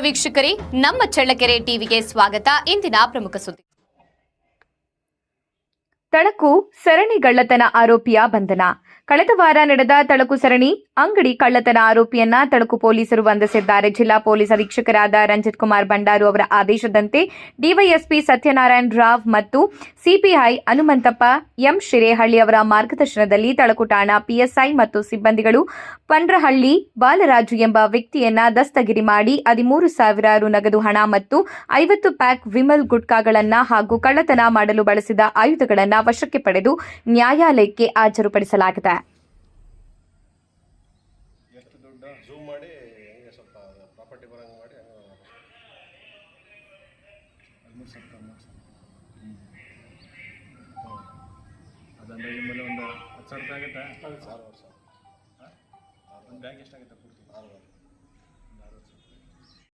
ವೀಕ್ಷಕರೇ, ನಮ್ಮ ಚಳ್ಳಕೆರೆ ಟಿವಿಗೆ ಸ್ವಾಗತ. ಇಂದಿನ ಪ್ರಮುಖ ಸುದ್ದಿ. ತಳಕು ಸರಣಿ ಗಳ್ಳತನ ಆರೋಪಿಯ ಬಂಧನ. ಕಳೆದ ವಾರ ನಡೆದ ತಳಕು ಸರಣಿ ಅಂಗಡಿ ಕಳ್ಳತನ ಆರೋಪಿಯನ್ನ ತಳಕು ಪೊಲೀಸರು ಬಂಧಿಸಿದ್ದಾರೆ. ಜಿಲ್ಲಾ ಪೊಲೀಸ್ ಅಧೀಕ್ಷಕರಾದ ರಂಜಿತ್ ಕುಮಾರ್ ಭಂಡಾರು ಅವರ ಆದೇಶದಂತೆ ಡಿವೈಎಸ್ಪಿ ಸತ್ಯನಾರಾಯಣ ರಾವ್ ಮತ್ತು ಸಿಪಿಐ ಹನುಮಂತಪ್ಪ ಎಂ ಶಿರೇಹಳ್ಳಿ ಅವರ ಮಾರ್ಗದರ್ಶನದಲ್ಲಿ ತಳಕು ಠಾಣಾ ಪಿಎಸ್ಐ ಮತ್ತು ಸಿಬ್ಬಂದಿಗಳು ಪಂಡ್ರಹಳ್ಳಿ ಬಾಲರಾಜು ಎಂಬ ವ್ಯಕ್ತಿಯನ್ನ ದಸ್ತಗಿರಿ ಮಾಡಿ 13,000 ರು ನಗದು ಹಣ ಮತ್ತು 50 ಪ್ಯಾಕ್ ವಿಮಲ್ ಗುಟ್ಕಾಗಳನ್ನು ಹಾಗೂ ಕಳ್ಳತನ ಮಾಡಲು ಬಳಸಿದ ಆಯುಧಗಳನ್ನು ವಶಕ್ಕೆ ಪಡೆದು ನ್ಯಾಯಾಲಯಕ್ಕೆ ಹಾಜರುಪಡಿಸಲಾಗಿದೆ. ಒಂದು ಬ್ಯಾಗ್ ಎಷ್ಟಾಗುತ್ತೆ ಪೂರ್ತಿ? 6 ವರ್ಷ.